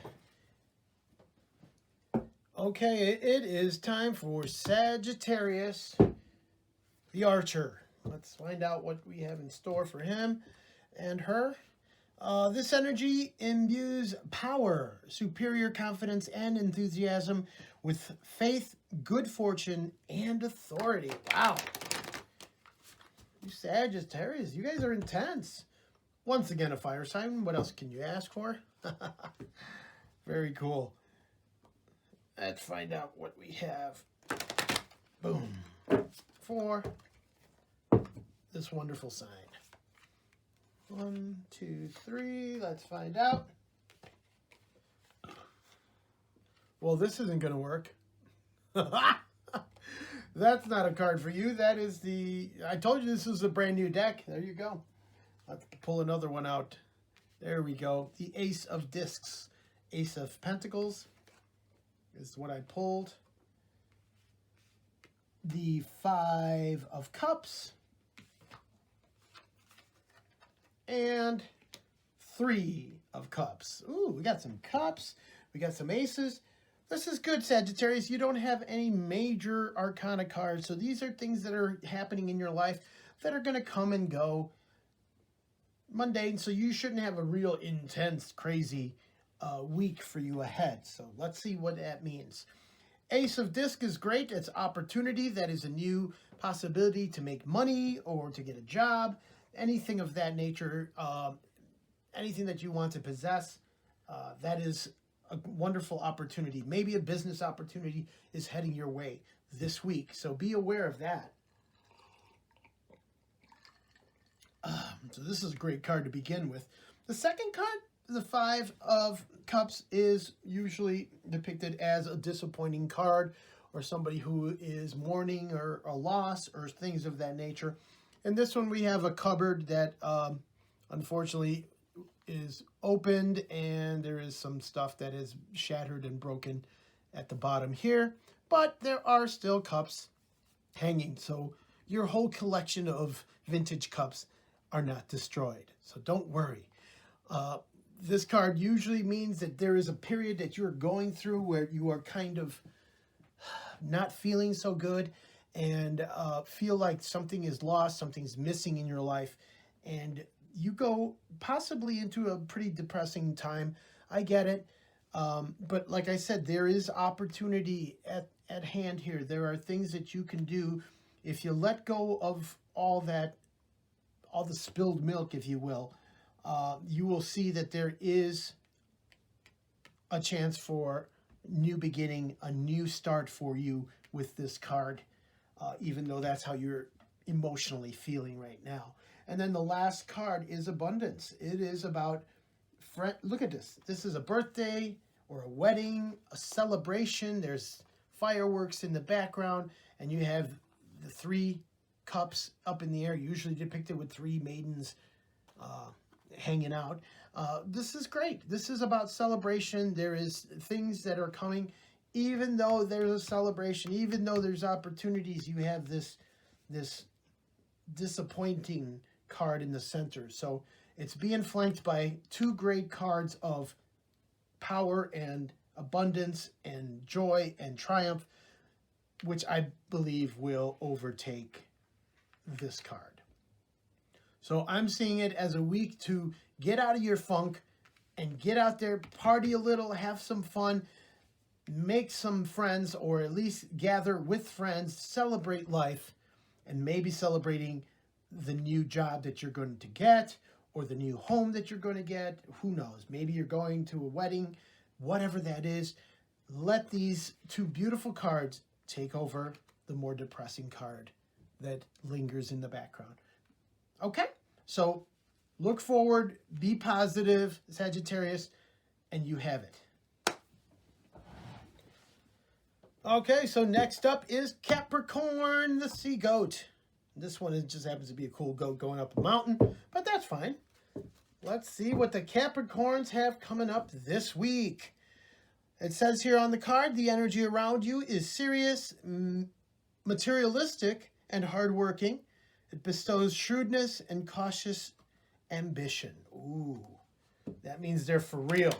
Okay, it is time for Sagittarius, the Archer. Let's find out what we have in store for him and her. This energy imbues power, superior confidence, and enthusiasm with faith, good fortune, and authority. Wow. You Sagittarius, you guys are intense. Once again, a fire sign. What else can you ask for? Very cool. Let's find out what we have. Boom. For this wonderful sign. 1, 2, 3. Let's find out. Well, this isn't going to work. That's not a card for you. That is the... I told you this is a brand new deck. There you go. Let's pull another one out. There we go. The Ace of Discs. Ace of Pentacles is what I pulled. The Five of Cups. And Three of Cups. Ooh, we got some cups. We got some aces. This is good, Sagittarius. You don't have any major arcana cards. So these are things that are happening in your life that are going to come and go. Mundane. So you shouldn't have a real intense, crazy week for you ahead. So let's see what that means. Ace of Disc is great. It's opportunity. That is a new possibility to make money or to get a job. Anything of that nature. Anything that you want to possess. That is a wonderful opportunity. Maybe a business opportunity is heading your way this week. So be aware of that. So this is a great card to begin with. The second card, the Five of Cups, is usually depicted as a disappointing card or somebody who is mourning or a loss or things of that nature. And this one we have a cupboard that unfortunately is opened and there is some stuff that is shattered and broken at the bottom here. But there are still cups hanging. So your whole collection of vintage cups are not destroyed. So don't worry. This card usually means that there is a period that you're going through where you are kind of not feeling so good and feel like something is lost, something's missing in your life, and you go possibly into a pretty depressing time. I get it. But like I said, there is opportunity at hand here. There are things that you can do if you let go of all that, all the spilled milk, if you will. You will see that there is a chance for new beginning, a new start for you with this card, even though that's how you're emotionally feeling right now. And then the last card is abundance. It is about look at this. This is a birthday or a wedding, a celebration. There's fireworks in the background, and you have the 3 cups up in the air, usually depicted with 3 maidens hanging out. This is great. This is about celebration. There is things that are coming. Even though there's a celebration, even though there's opportunities, you have this disappointing card in the center. So it's being flanked by 2 great cards of power and abundance and joy and triumph, which I believe will overtake this card. So I'm seeing it as a week to get out of your funk and get out there, party a little, have some fun, make some friends, or at least gather with friends, celebrate life, and maybe celebrating the new job that you're going to get or the new home that you're going to get. Who knows? Maybe you're going to a wedding, whatever that is. Let these 2 beautiful cards take over the more depressing card that lingers in the background. Okay? So look forward, be positive, Sagittarius, and you have it. Okay, so next up is Capricorn, the sea goat. This one just happens to be a cool goat going up a mountain, but that's fine. Let's see what the Capricorns have coming up this week. It says here on the card, the energy around you is serious, materialistic, and hardworking. It bestows shrewdness and cautious ambition. Ooh, that means they're for real.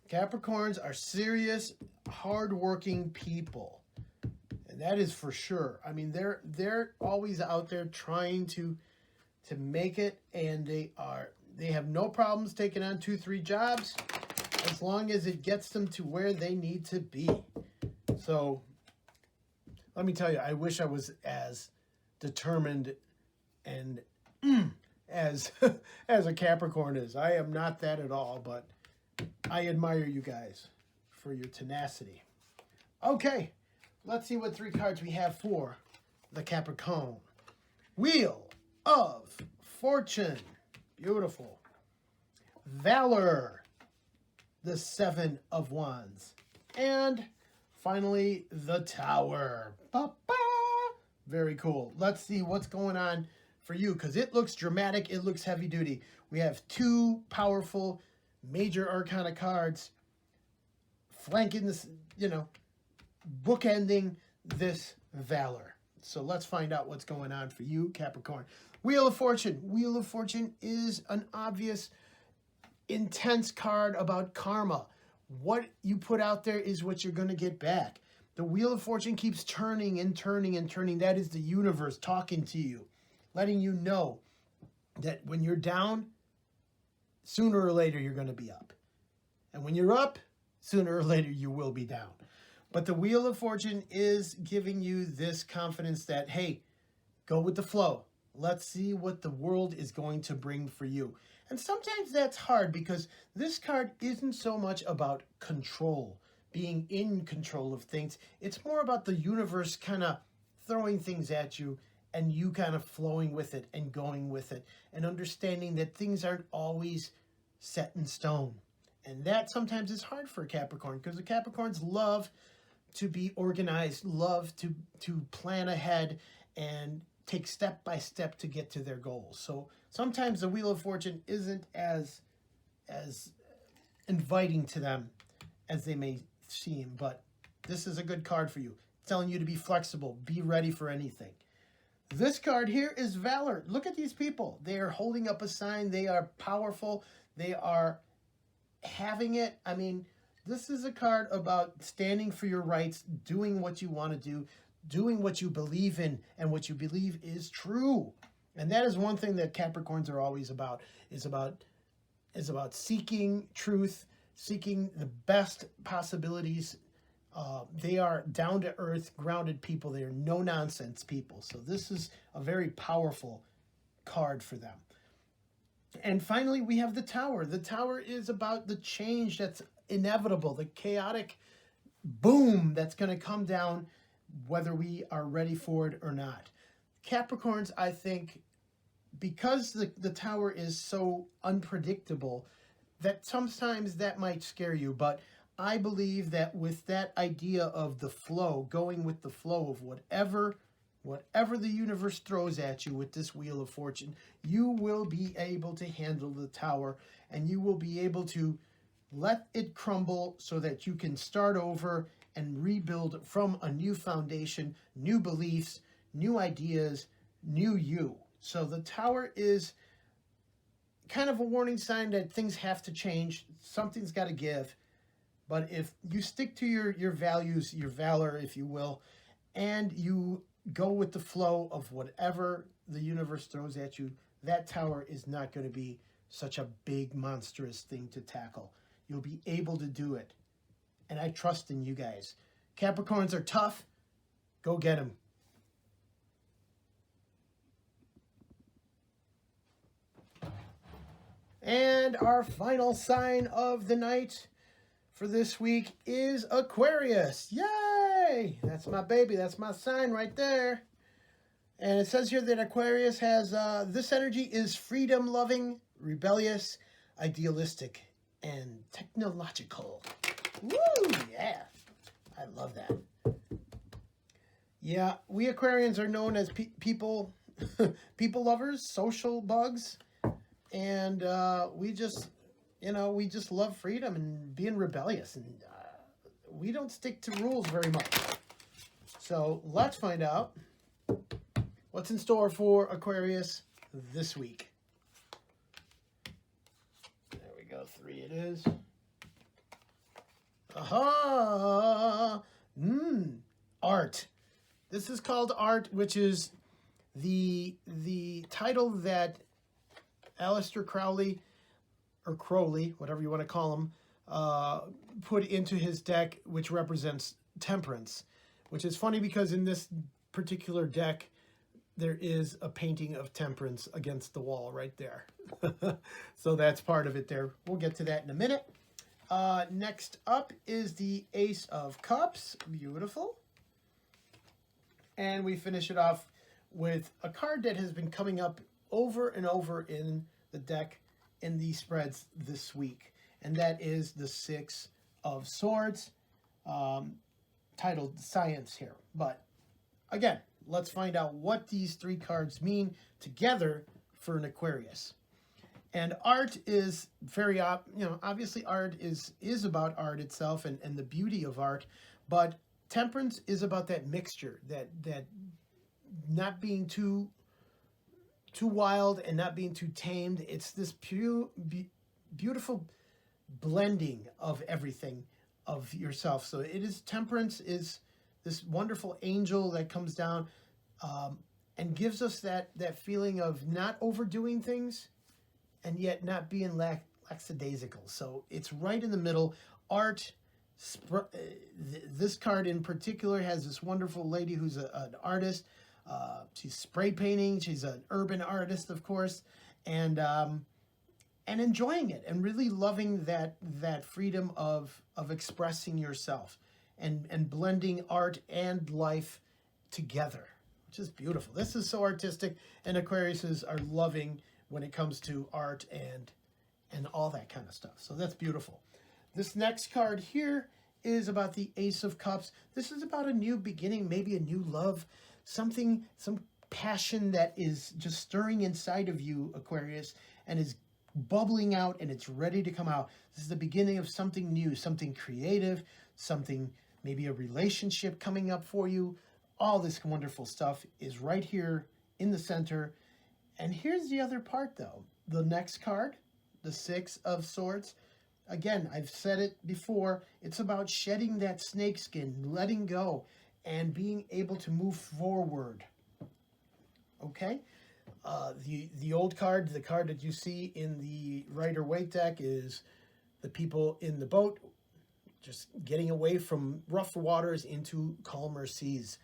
Capricorns are serious, hardworking people. And that is for sure. I mean, they're always out there trying to make it, and they have no problems taking on 2-3 jobs as long as it gets them to where they need to be. So let me tell you, I wish I was as determined and as a Capricorn is. I am not that at all, but I admire you guys for your tenacity. Okay, let's see what 3 cards we have for the Capricorn. Wheel of Fortune. Beautiful. Valor. The 7 of Wands. And finally, the Tower. Ba-ba! Very cool. Let's see what's going on for you, because it looks dramatic. It looks heavy duty. We have 2 powerful major arcana cards flanking this, bookending this valor. So let's find out what's going on for you, Capricorn. Wheel of Fortune. Wheel of Fortune is an obvious, intense card about karma. What you put out there is what you're going to get back. The Wheel of Fortune keeps turning and turning and turning. That is the universe talking to you, letting you know that when you're down, sooner or later you're going to be up. And when you're up, sooner or later you will be down. But the Wheel of Fortune is giving you this confidence that, hey, go with the flow. Let's see what the world is going to bring for you. And sometimes that's hard because this card isn't so much about control, being in control of things. It's more about the universe kind of throwing things at you and you kind of flowing with it and going with it and understanding that things aren't always set in stone. And that sometimes is hard for a Capricorn because the Capricorns love to be organized, love to plan ahead and take step by step to get to their goals. So sometimes the Wheel of Fortune isn't as inviting to them as they may seem, but this is a good card for you. It's telling you to be flexible, be ready for anything. This card here is Valor. Look at these people. They are holding up a sign. They are powerful. They are having it. I mean, this is a card about standing for your rights, doing what you want to do, doing what you believe in and what you believe is true. And that is one thing that Capricorns are always about, is about seeking truth, seeking the best possibilities. They are down-to-earth, grounded people. They are no-nonsense people. So this is a very powerful card for them. And finally, we have the Tower. The Tower is about the change that's inevitable, the chaotic boom that's going to come down, whether we are ready for it or not. Capricorns, I think, because the Tower is so unpredictable, that sometimes that might scare you, but I believe that with that idea of the flow, going with the flow of whatever the universe throws at you with this Wheel of Fortune, you will be able to handle the tower, and you will be able to let it crumble so that you can start over and rebuild from a new foundation, new beliefs, new ideas, new you. So the tower is kind of a warning sign that things have to change. Something's got to give. But if you stick to your values, your valor, if you will, and you go with the flow of whatever the universe throws at you, that tower is not going to be such a big, monstrous thing to tackle. You'll be able to do it. And I trust in you guys. Capricorns are tough. Go get them. And our final sign of the night for this week is Aquarius. Yay! That's my baby. That's my sign right there. And it says here that Aquarius has, this energy is freedom-loving, rebellious, idealistic, and technological. Woo! Yeah. I love that. Yeah, we Aquarians are known as people lovers, social bugs. And we just love freedom and being rebellious. And we don't stick to rules very much. So let's find out what's in store for Aquarius this week. There we go. 3 it is. Aha! Art. This is called Art, which is the title that Aleister Crowley, or Crowley, whatever you want to call him, put into his deck, which represents temperance. Which is funny because in this particular deck, there is a painting of temperance against the wall right there. So that's part of it there. We'll get to that in a minute. Next up is the Ace of Cups. Beautiful. And we finish it off with a card that has been coming up over and over in the deck in these spreads this week. And that is the 6 of Swords, titled Science here. But again, let's find out what these 3 cards mean together for an Aquarius. And art is very, obviously art is about art itself and the beauty of art, but temperance is about that mixture, that not being too wild and not being too tamed. It's this beautiful blending of everything of yourself. So it is, temperance is this wonderful angel that comes down and gives us that feeling of not overdoing things and yet not being lackadaisical. So it's right in the middle. Art, this card in particular has this wonderful lady who's an artist. She's spray painting. She's an urban artist, of course, and enjoying it and really loving that freedom of expressing yourself and blending art and life together, which is beautiful. This is so artistic, and Aquariuses are loving when it comes to art and all that kind of stuff. So that's beautiful. This next card here is about the Ace of Cups. This is about a new beginning, maybe a new love, some passion that is just stirring inside of you, Aquarius, and is bubbling out and it's ready to come out. This is the beginning of something new, something creative, something, maybe a relationship coming up for you. All this wonderful stuff is right here in the center. And here's the other part, though. The next card, the 6 of Swords. Again, I've said it before. It's about shedding that snake skin, letting go, and being able to move forward. Okay? The old card, the card that you see in the Rider-Waite deck, is the people in the boat just getting away from rough waters into calmer seas.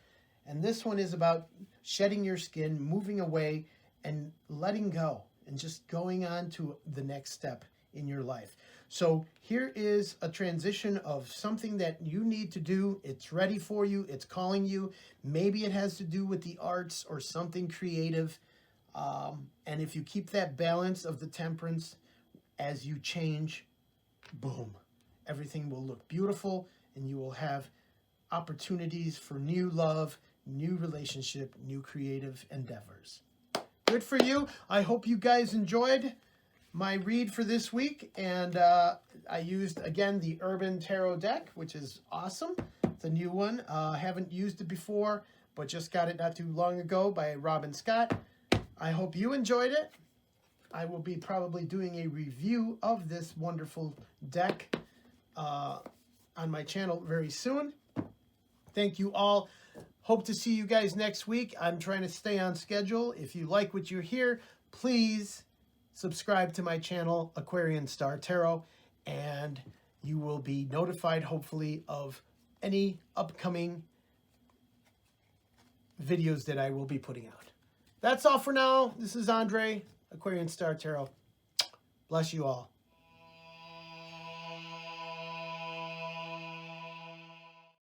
And this one is about shedding your skin, moving away, and letting go, and just going on to the next step in your life. So here is a transition of something that you need to do. It's ready for you. It's calling you. Maybe it has to do with the arts or something creative. And if you keep that balance of the temperance as you change, boom, everything will look beautiful, and you will have opportunities for new love, new relationship, new creative endeavors. Good for you. I hope you guys enjoyed my read for this week. And I used, again, the Urban Tarot deck, which is awesome. It's a new one. I haven't used it before, but just got it not too long ago by Robin Scott. I hope you enjoyed it. I will be probably doing a review of this wonderful deck on my channel very soon. Thank you all. Hope to see you guys next week. I'm trying to stay on schedule. If you like what you hear, please subscribe to my channel, Aquarian Star Tarot, and you will be notified, hopefully, of any upcoming videos that I will be putting out. That's all for now. This is Andre, Aquarian Star Tarot. Bless you all.